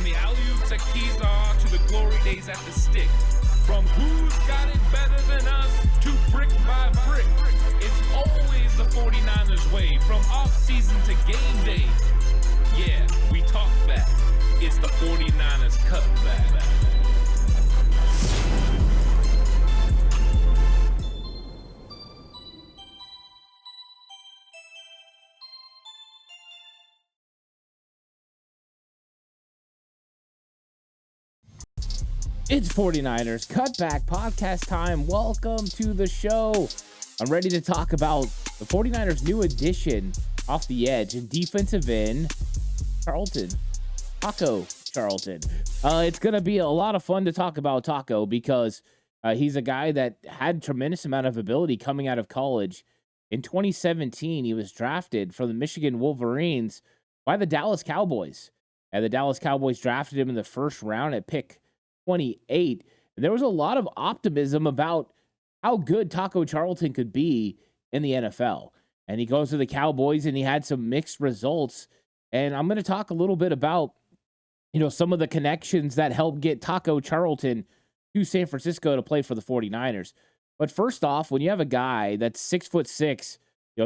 the alley-oops at Kezar to the glory days at the stick. From who's got it better than us to brick by brick. It's always the 49ers way, from off-season to game day. Yeah, we talk back. It's the 49ers Cutback. It's 49ers Cutback Podcast time. Welcome to the show. I'm ready to talk about the 49ers new addition off the edge and defensive end, Taco Charlton. It's going to be a lot of fun to talk about Taco because he's a guy that had tremendous amount of ability coming out of college. In 2017, he was drafted from the Michigan Wolverines by the Dallas Cowboys. And the Dallas Cowboys drafted him in the first round at pick 28. And there was a lot of optimism about how good Taco Charlton could be in the NFL. And he goes to the Cowboys and he had some mixed results. And I'm going to talk a little bit about, some of the connections that helped get Taco Charlton to San Francisco to play for the 49ers. But first off, when you have a guy that's 6'6",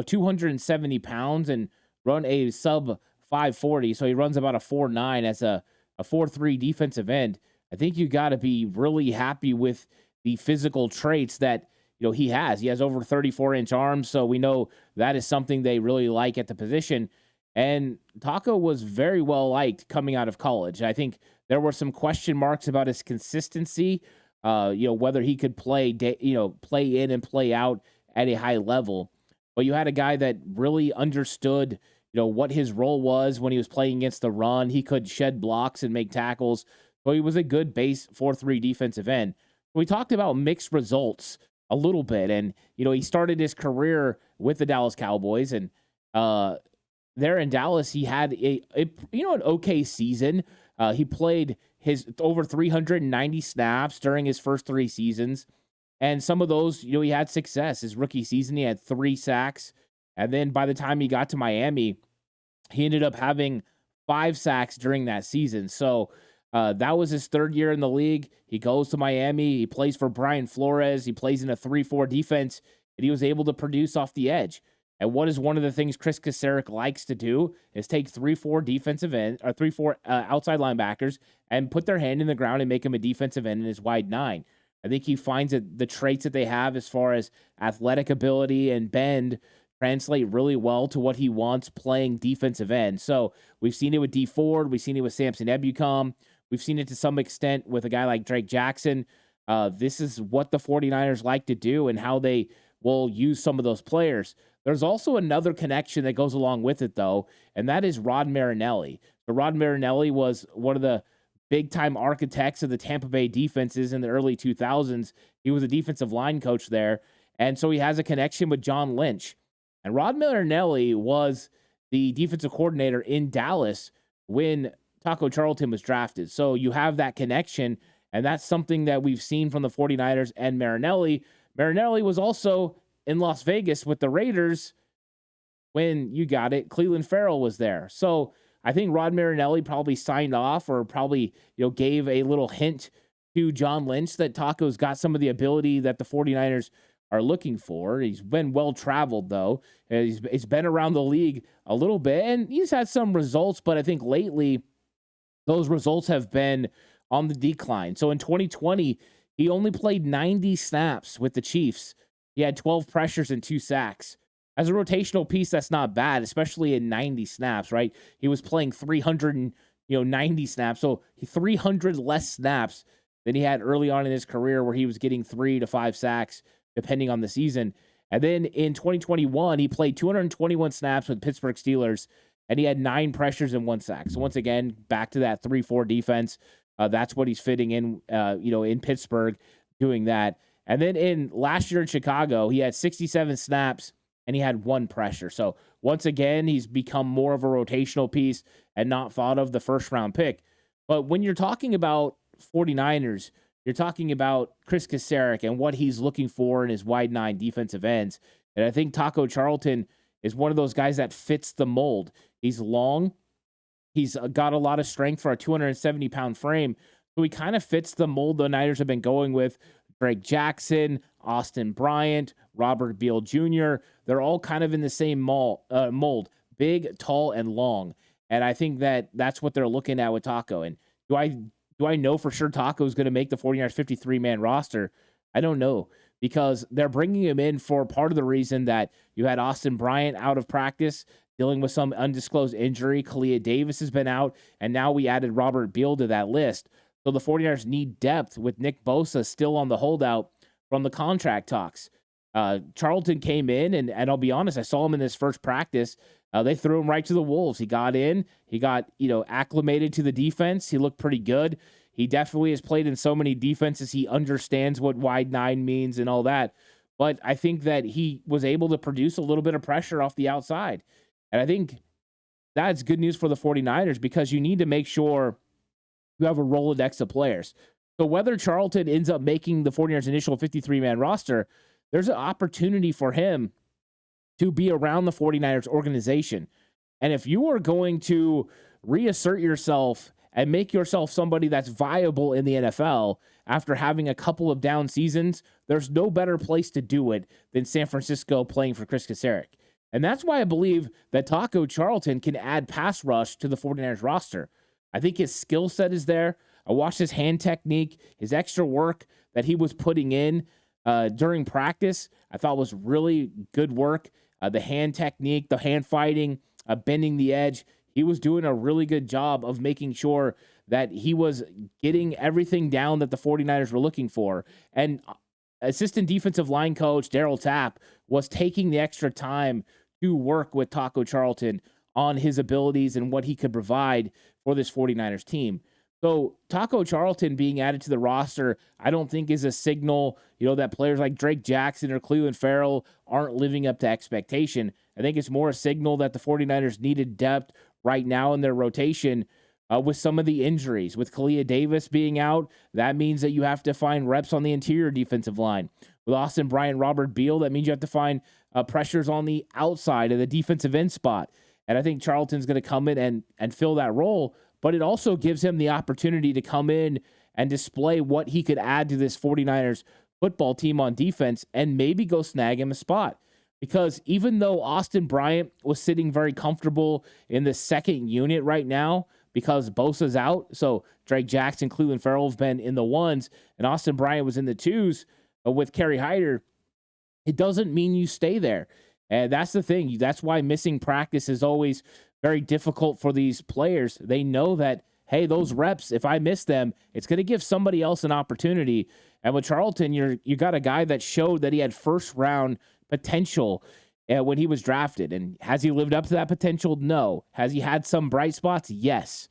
270 pounds and run a sub 540, so he runs about a 4.9 as a 4.3 defensive end, I think you got to be really happy with the physical traits that, he has. He has over 34-inch arms, so we know that is something they really like at the position. And Taco was very well liked coming out of college. I think there were some question marks about his consistency, whether he could play in and play out at a high level. But you had a guy that really understood, what his role was when he was playing against the run. He could shed blocks and make tackles. So he was a good base 4-3 defensive end. We talked about mixed results a little bit. And, he started his career with the Dallas Cowboys. And there in Dallas, he had an okay season. He played his over 390 snaps during his first 3 seasons. And some of those, he had success. His rookie season, he had 3 sacks. And then by the time he got to Miami, he ended up having 5 sacks during that season. So that was his 3rd year in the league. He goes to Miami. He plays for Brian Flores. He plays in a 3-4 defense, and he was able to produce off the edge. And what is one of the things Chris Kacerek likes to do is take 3-4 defensive end or 3-4 outside linebackers and put their hand in the ground and make him a defensive end in his wide 9. I think he finds that the traits that they have as far as athletic ability and bend translate really well to what he wants playing defensive end. So we've seen it with D Ford. We've seen it with Samson Ebukam. We've seen it to some extent with a guy like Drake Jackson. This is what the 49ers like to do and how they will use some of those players. There's also another connection that goes along with it, though, and that is Rod Marinelli. So Rod Marinelli was one of the big-time architects of the Tampa Bay defenses in the early 2000s. He was a defensive line coach there, and so he has a connection with John Lynch. And Rod Marinelli was the defensive coordinator in Dallas when Taco Charlton was drafted. So you have that connection, and that's something that we've seen from the 49ers and Marinelli. Marinelli was also in Las Vegas with the Raiders when Cleveland Farrell was there. So I think Rod Marinelli probably signed off or probably, gave a little hint to John Lynch that Taco's got some of the ability that the 49ers are looking for. He's been well-traveled, though. He's been around the league a little bit, and he's had some results, but I think lately those results have been on the decline. So in 2020, he only played 90 snaps with the Chiefs. He had 12 pressures and 2 sacks. As a rotational piece, that's not bad, especially in 90 snaps, right? He was playing 390 snaps, so 300 less snaps than he had early on in his career where he was getting 3 to 5 sacks, depending on the season. And then in 2021, he played 221 snaps with Pittsburgh Steelers, and he had 9 pressures and 1 sack. So once again, back to that 3-4 defense. That's what he's fitting in, in Pittsburgh, doing that. And then in last year in Chicago, he had 67 snaps and he had 1 pressure. So once again, he's become more of a rotational piece and not thought of the first-round pick. But when you're talking about 49ers, you're talking about Chris Kacerek and what he's looking for in his wide 9 defensive ends. And I think Taco Charlton is one of those guys that fits the mold. He's long. He's got a lot of strength for a 270-pound frame. So he kind of fits the mold the Niners have been going with. Drake Jackson, Austin Bryant, Robert Beal Jr. They're all kind of in the same mold. Big, tall, and long. And I think that that's what they're looking at with Taco. And do I know for sure Taco is going to make the 49ers 53-man roster? I don't know, because they're bringing him in for part of the reason that you had Austin Bryant out of practice, dealing with some undisclosed injury. Kalia Davis has been out, and now we added Robert Beal to that list. So the 49ers need depth with Nick Bosa still on the holdout from the contract talks. Charlton came in, and I'll be honest, I saw him in his first practice. They threw him right to the wolves. He got in. He got, acclimated to the defense. He looked pretty good. He definitely has played in so many defenses. He understands what wide nine means and all that. But I think that he was able to produce a little bit of pressure off the outside. And I think that's good news for the 49ers, because you need to make sure you have a Rolodex of players. So whether Charlton ends up making the 49ers initial 53-man roster, there's an opportunity for him to be around the 49ers organization. And if you are going to reassert yourself and make yourself somebody that's viable in the NFL after having a couple of down seasons, there's no better place to do it than San Francisco playing for Chris Kaserik. And that's why I believe that Taco Charlton can add pass rush to the 49ers roster. I think his skill set is there. I watched his hand technique, his extra work that he was putting in during practice. I thought was really good work. The hand technique, the hand fighting, bending the edge. He was doing a really good job of making sure that he was getting everything down that the 49ers were looking for. And assistant defensive line coach Darryl Tapp was taking the extra time to work with Taco Charlton on his abilities and what he could provide for this 49ers team. So Taco Charlton being added to the roster, I don't think is a signal, that players like Drake Jackson or Clelin Ferrell aren't living up to expectation. I think it's more a signal that the 49ers needed depth right now in their rotation with some of the injuries. With Kalia Davis being out, that means that you have to find reps on the interior defensive line. With Austin Bryant, Robert Beal, that means you have to find pressures on the outside of the defensive end spot. And I think Charlton's going to come in and fill that role, but it also gives him the opportunity to come in and display what he could add to this 49ers football team on defense and maybe go snag him a spot. Because even though Austin Bryant was sitting very comfortable in the second unit right now because Bosa's out, so Drake Jackson, Clelin Ferrell have been in the ones, and Austin Bryant was in the twos with Kerry Hyder, it doesn't mean you stay there. And that's the thing. That's why missing practice is always very difficult for these players. They know that, hey, those reps, if I miss them, it's going to give somebody else an opportunity. And with Charlton, you got a guy that showed that he had first-round potential when he was drafted. And has he lived up to that potential? No. Has he had some bright spots? Yes.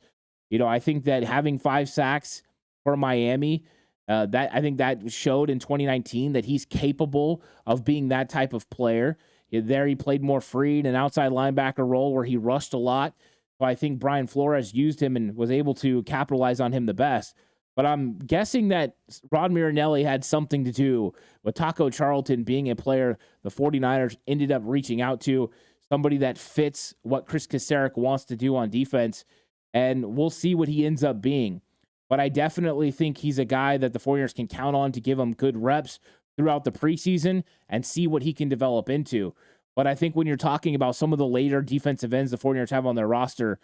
I think that having 5 sacks for Miami, I think that showed in 2019 that he's capable of being that type of player. There he played more free in an outside linebacker role where he rushed a lot. So I think Brian Flores used him and was able to capitalize on him the best. But I'm guessing that Rod Marinelli had something to do with Taco Charlton being a player the 49ers ended up reaching out to, somebody that fits what Chris Kaserik wants to do on defense. And we'll see what he ends up being. But I definitely think he's a guy that the 49ers can count on to give him good reps throughout the preseason and see what he can develop into. But I think when you're talking about some of the later defensive ends the 49ers have on their roster,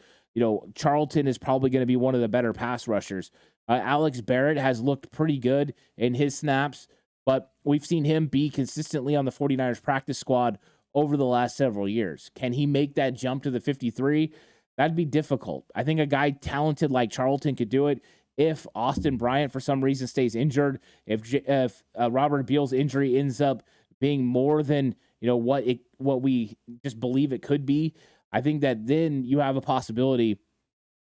Charlton is probably going to be one of the better pass rushers. Alex Barrett has looked pretty good in his snaps, but we've seen him be consistently on the 49ers practice squad over the last several years. Can he make that jump to the 53? That'd be difficult. I think a guy talented like Charlton could do it. If Austin Bryant, for some reason, stays injured, if Robert Beal's injury ends up being more than what we just believe it could be, I think that then you have a possibility,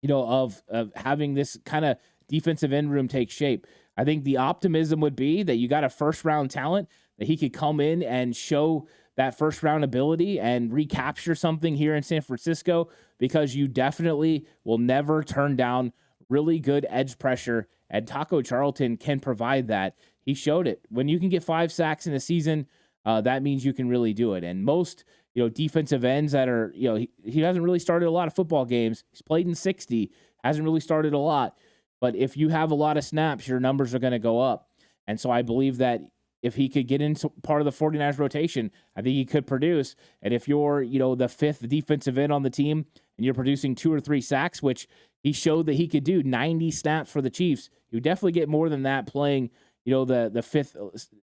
of having this kind of defensive end room take shape. I think the optimism would be that you got a first round talent that he could come in and show that first round ability and recapture something here in San Francisco, because you definitely will never turn down really good edge pressure, and Taco Charlton can provide that. He showed it. When you can get 5 sacks in a season, that means you can really do it. And most, defensive ends that are, he hasn't really started a lot of football games. He's played in 60, hasn't really started a lot. But if you have a lot of snaps, your numbers are going to go up. And so I believe that if he could get into part of the 49ers rotation, I think he could produce. And if you're, the fifth defensive end on the team and you're producing 2 or 3 sacks, which he showed that he could do, 90 snaps for the Chiefs, you definitely get more than that playing, the fifth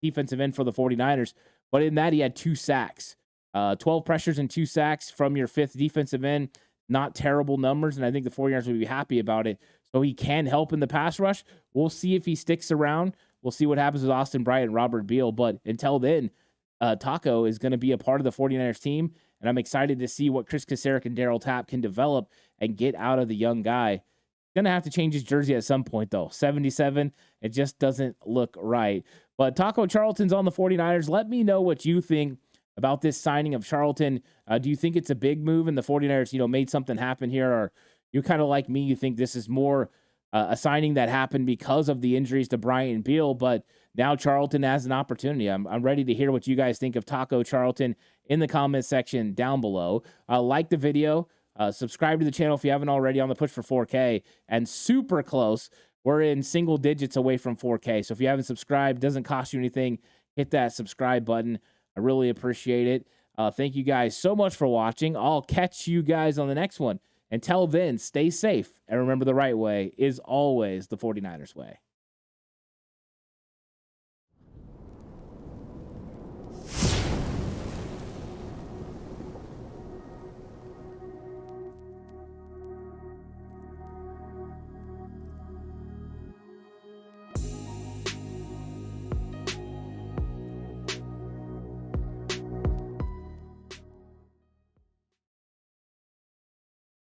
defensive end for the 49ers. But in that, he had 2 sacks. 12 pressures and 2 sacks from your fifth defensive end. Not terrible numbers, and I think the 49ers will be happy about it. So he can help in the pass rush. We'll see if he sticks around. We'll see what happens with Austin Bryant and Robert Beal. But until then, Taco is going to be a part of the 49ers team, and I'm excited to see what Chris Kasarik and Darryl Tapp can develop and get out of the young guy. Going to have to change his jersey at some point, though. 77, it just doesn't look right. But Taco Charlton's on the 49ers. Let me know what you think about this signing of Charlton. Do you think it's a big move and the 49ers, made something happen here? Or you kind of like me, you think this is more a signing that happened because of the injuries to Bryant and Beal, but now Charlton has an opportunity. I'm ready to hear what you guys think of Taco Charlton in the comment section down below. Like the video, subscribe to the channel if you haven't already, on the push for 4K, and super close. We're in single digits away from 4K. So if you haven't subscribed, doesn't cost you anything, hit that subscribe button. I really appreciate it. Thank you guys so much for watching. I'll catch you guys on the next one. Until then, stay safe and remember the right way is always the 49ers way.